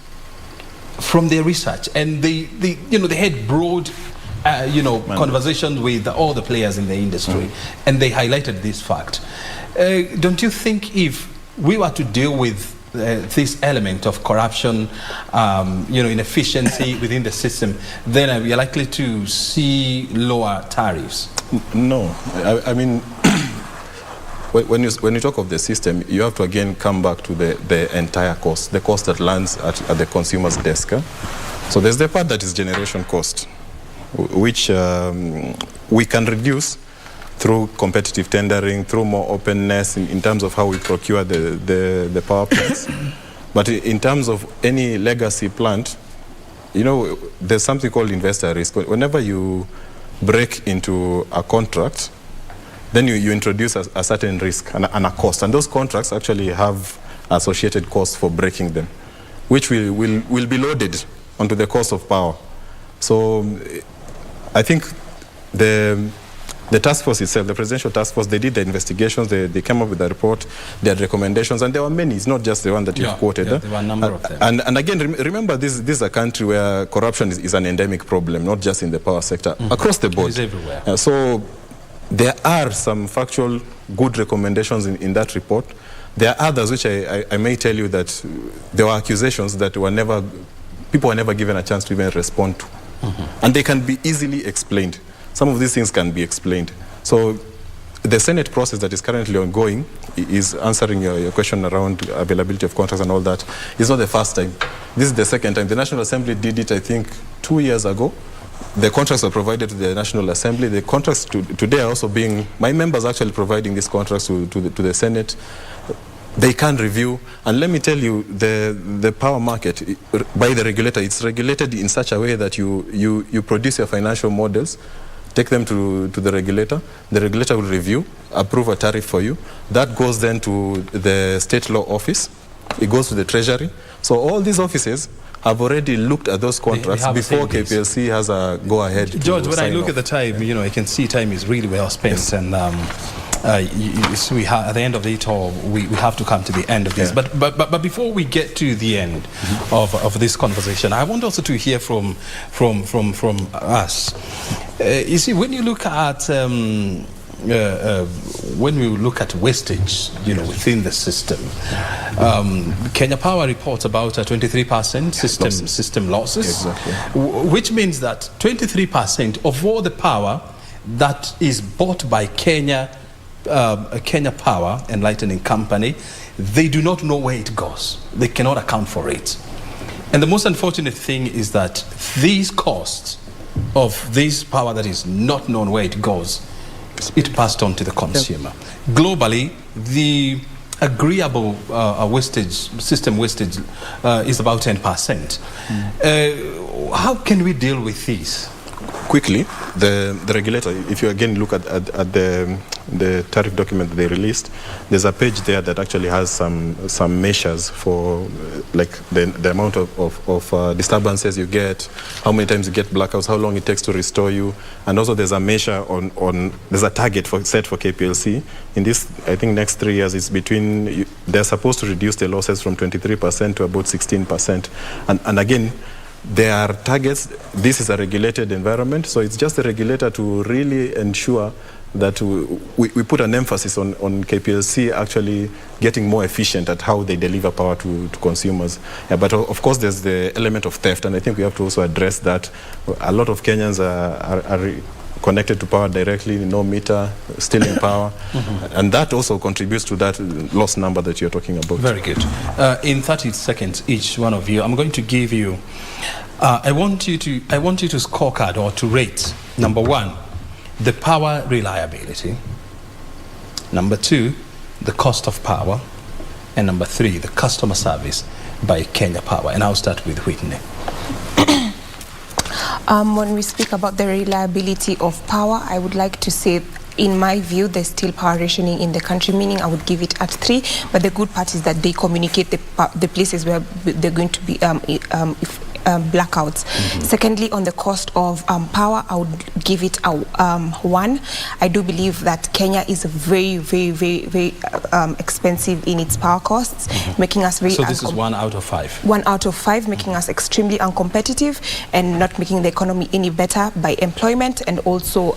from their research, and they had broad conversations with all the players in the industry, and they highlighted this fact. Don't you think if we were to deal with this element of corruption, inefficiency within the system, then we are likely to see lower tariffs? No, I mean, when you talk of the system, you have to again come back to the entire cost, the cost that lands at the consumer's desk. So there's the part that is generation cost, which we can reduce through competitive tendering, through more openness in terms of how we procure the power plants. But in terms of any legacy plant, there's something called investor risk. Whenever you break into a contract, then you introduce a certain risk and a cost. And those contracts actually have associated costs for breaking them, which will be loaded onto the cost of power. So I think the task force itself, the presidential task force, they did the investigations, they came up with a report, they had recommendations, and there were many. It's not just the one that you've quoted. There were a number of them. And again, remember, this is a country where corruption is an endemic problem, not just in the power sector, across the board. It is everywhere. So there are some factual good recommendations in that report. There are others which I may tell you that there were accusations that people were never given a chance to even respond to. And they can be easily explained. Some of these things can be explained. So the Senate process that is currently ongoing is answering your question around availability of contracts and all that. It's not the first time. This is the second time. The National Assembly did it, I think, 2 years ago. The contracts are provided to the National Assembly. The contracts today are also my members actually providing these contracts to the Senate. They can review, and let me tell you, the power market by the regulator, it's regulated in such a way that you produce your financial models, take them to the regulator will review, approve a tariff for you. That goes then to the state law office, it goes to the treasury. So all these offices have already looked at those contracts before KPLC has a go-ahead. George, when I look at the time, I can see time is really well spent. Yes. And at the end of it all, we have to come to the end of this. But before we get to the end of this conversation, I want also to hear from us. You see, when you look at wastage, within the system, Kenya Power reports about a 23% system losses, which means that 23% of all the power that is bought by Kenya Power and Lightning Company, they do not know where it goes. They cannot account for it. And the most unfortunate thing is that these costs of this power that is not known where it goes, it passed on to the consumer. Globally, the agreeable system wastage is about 10%. How can we deal with this? quickly, the regulator, if you again look at the tariff document that they released, there's a page there that actually has some measures for like the amount of disturbances you get, how many times you get blackouts, how long it takes to restore you, and also there's a measure there's a target set for KPLC. In this, I think next 3 years, it's they're supposed to reduce the losses from 23% to about 16%. And again, there are targets. This is a regulated environment, so it's just the regulator to really ensure that we put an emphasis on KPLC actually getting more efficient at how they deliver power to consumers. Yeah, but of course, there's the element of theft, and I think we have to also address that. A lot of Kenyans are connected to power directly, no meter, stealing power, and that also contributes to that loss number that you're talking about. Very good. In 30 seconds, each one of you, I'm going to give you. I want you to scorecard or to rate. Number 1, the power reliability. Number 2, the cost of power, and number 3, the customer service by Kenya Power. And I'll start with Whitney. When we speak about the reliability of power, I would like to say, in my view, there's still power rationing in the country, meaning I would give it at 3. But the good part is that they communicate the places where they're going to be blackouts. Secondly, on the cost of power, I would give it a 1. I do believe that Kenya is very, very, very, very expensive in its power costs, making us very... So this is 1 out of 5? 1 out of 5, making us extremely uncompetitive and not making the economy any better by employment and also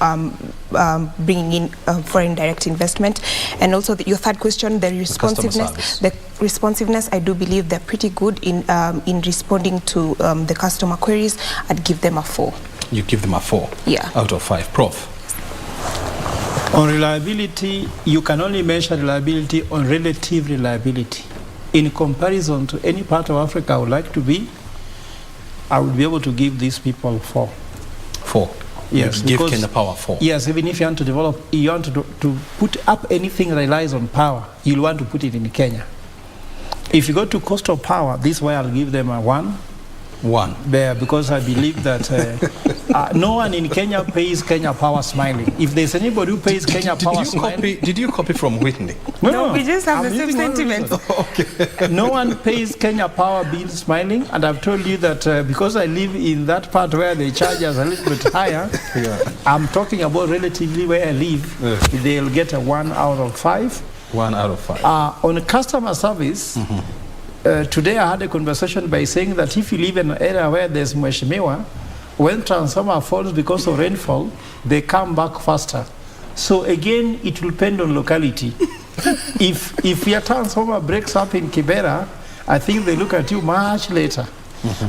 bringing in foreign direct investment. And also your third question, the responsiveness. The responsiveness, I do believe they're pretty good in responding to the customer queries. I'd give them a 4. You give them a 4? Yeah. Out of 5. Prof? On reliability, you can only measure reliability on relative reliability. In comparison to any part of Africa I would like to be, I would be able to give these people 4. 4? Yes. Give Kenya Power 4? Yes, even if you want to develop, you want to put up anything that relies on power, you'll want to put it in Kenya. If you go to cost of power, this is why I'll give them a 1. 1 there, because I believe that no one in Kenya pays Kenya Power smiling. If there's anybody who pays Kenya Power smiling... Did you copy from Whitney? No, we just have the same sentiments. Okay. No one pays Kenya Power bill smiling, and I've told you that because I live in that part where they charge us a little bit higher, I'm talking about relatively where I live, they'll get a 1 out of 5. 1 out of 5. On customer service, today I had a conversation by saying that if you live in an area where there's Mheshimiwa, when transformer falls because of rainfall, they come back faster. So again, it will depend on locality. If your transformer breaks up in Kibera, I think they look at you much later.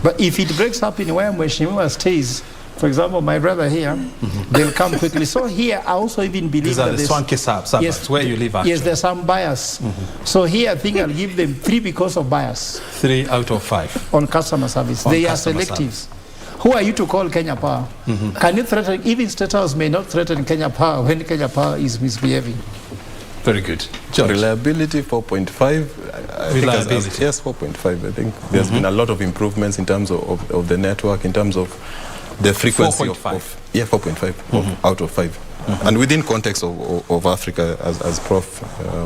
But if it breaks up in where Mheshimiwa stays, for example, my brother here, they'll come quickly. So here, I also even believe these that are the swanky suburbs where you live actually. Yes, there's some bias. So here, I think I'll give them 3 because of bias. 3 out of 5. On customer service. They are selectives. Who are you to call Kenya Power? Can you threaten, even State House may not threaten Kenya Power when Kenya Power is misbehaving. Very good. George. Reliability 4.5. Reliability. Yes, 4.5. I think there's been a lot of improvements in terms of the network, in terms of the frequency 4.5 out of 5. And within context of Africa, as Prof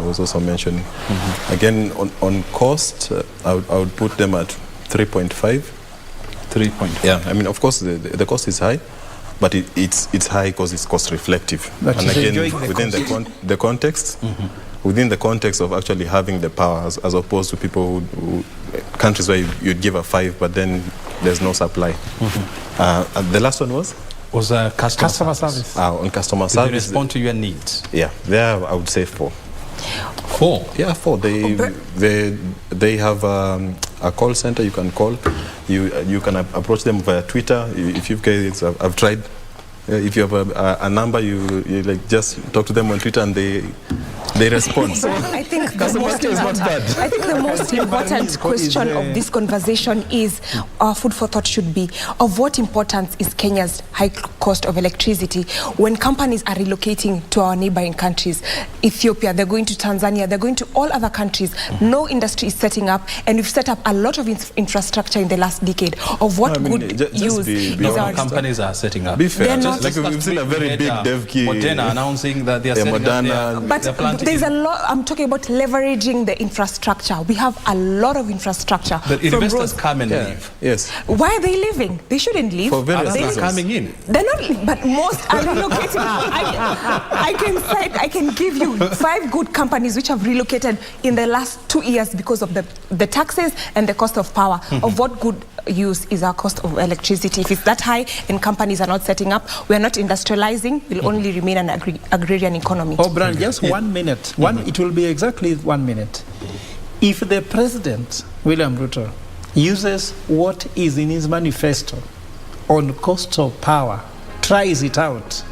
was also mentioning, again, on cost, I would put them at 3.5. 3.5. Yeah, I mean, of course, the cost is high, but it's high because it's cost reflective. But and again, within the context, within the context of actually having the power, as opposed to people countries where you'd give a 5, but then there's no supply. The last one was customer service. On customer service, they respond to your needs. Yeah, there I would say 4. 4? Yeah, 4. They have a call center you can call. You can approach them via Twitter. If you've guys, I've tried. If you have a number, you like just talk to them on Twitter and they respond. So I think the most important question of this conversation is, our food for thought should be, of what importance is Kenya's high cost of electricity. When companies are relocating to our neighboring countries, Ethiopia, they're going to Tanzania, they're going to all other countries. No industry is setting up, and we've set up a lot of infrastructure in the last decade of what companies are setting up. Be fair, we've seen a very big dev key. Moderna announcing that they are setting up but there's a lot. I'm talking about leveraging the infrastructure. We have a lot of infrastructure. But investors come and leave. Yes. Why are they leaving? They shouldn't leave. For various reasons. Coming in. They're not, but most are relocating. I can give you 5 good companies which have relocated in the last 2 years because of the taxes and the cost of power. Of what good use is our cost of electricity? If it's that high and companies are not setting up, we are not industrializing, we'll only remain an agrarian economy. Oh, Brian, just 1 minute. It will be exactly 1 minute. If the president, William Ruto, uses what is in his manifesto on cost of power, tries it out,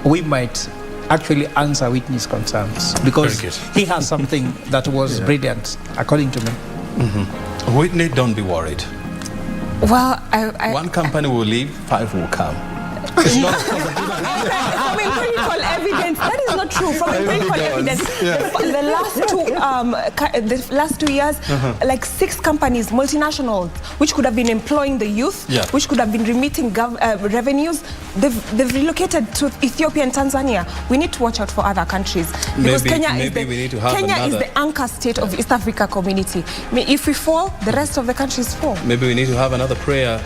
we might actually answer Whitney's concerns, because he has something that was brilliant, according to me. Whitney, don't be worried. Well, one company will leave, 5 will come. It's not from empirical evidence. That is not true. From empirical evidence, the last 2 years, like 6 companies, multinationals, which could have been employing the youth, which could have been remitting revenues, they've relocated to Ethiopia and Tanzania. We need to watch out for other countries, because Kenya is the anchor state of East Africa community. I mean, if we fall, the rest of the countries fall. Maybe we need to have another prayer.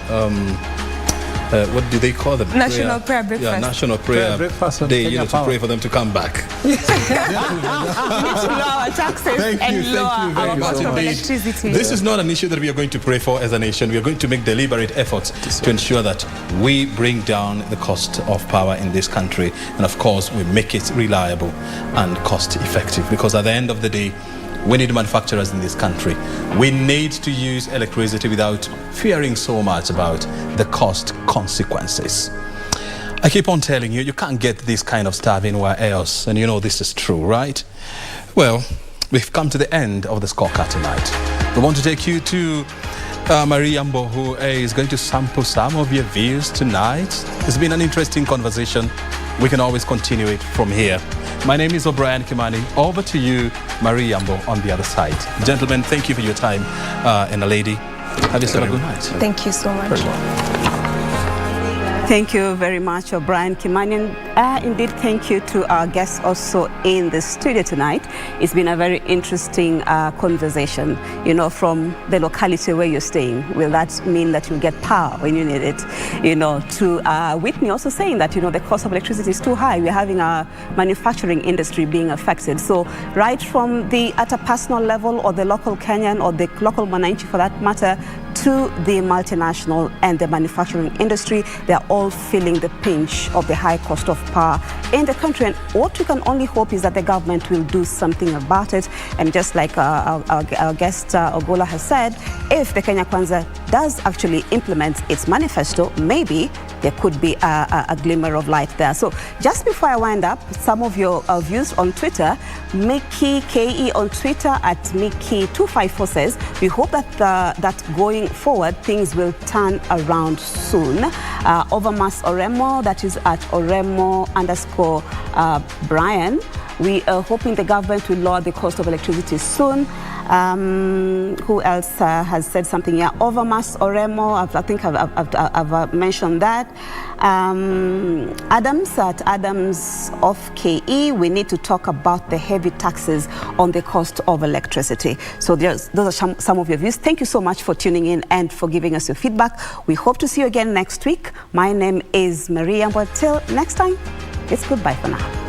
What do they call them? National prayer breakfast. Yeah, National Prayer Breakfast Day. To pray for them to come back. We need to lower our taxes and lower our cost of electricity. This is not an issue that we are going to pray for as a nation. We are going to make deliberate efforts to ensure that we bring down the cost of power in this country, and of course we make it reliable and cost effective, because at the end of the day, we need manufacturers in this country. We need to use electricity without fearing so much about the cost consequences. I keep on telling you, you can't get this kind of stuff anywhere else, and you know this is true, right? Well, we've come to the end of the scorecard tonight. We want to take you to Marie Yambo, who is going to sample some of your views tonight. It's been an interesting conversation. We can always continue it from here. My name is O'Brien Kimani. Over to you, Marie Yambo, on the other side. Gentlemen, thank you for your time. And a lady, have yourself a good night. Thank you so much. Thank you very much, O'Brien Kimani. Indeed, thank you to our guests also in the studio tonight. It's been a very interesting conversation, from the locality where you're staying. Will that mean that you'll get power when you need it? To Whitney also saying that, the cost of electricity is too high. We're having our manufacturing industry being affected. So right from at a personal level, or the local Kenyan, or the local Mwananchi for that matter, to the multinational and the manufacturing industry, they're all feeling the pinch of the high cost of power in the country. And what we can only hope is that the government will do something about it. And just like our guest Ogola has said, if the Kenya Kwanza does actually implement its manifesto, maybe there could be a glimmer of light there. So just before I wind up, some of your views on Twitter. Mickey KE on Twitter at Mickey254 says, we hope that going forward things will turn around soon. Overmas Oremo, that is at Oremo_Brian. We are hoping the government will lower the cost of electricity soon. Who else has said something here? Overmas Oremo, I think I've mentioned that. Adams at Adams of KE, we need to talk about the heavy taxes on the cost of electricity. So those are some of your views. Thank you so much for tuning in and for giving us your feedback. We hope to see you again next week. My name is Maria. Until next time, it's goodbye for now.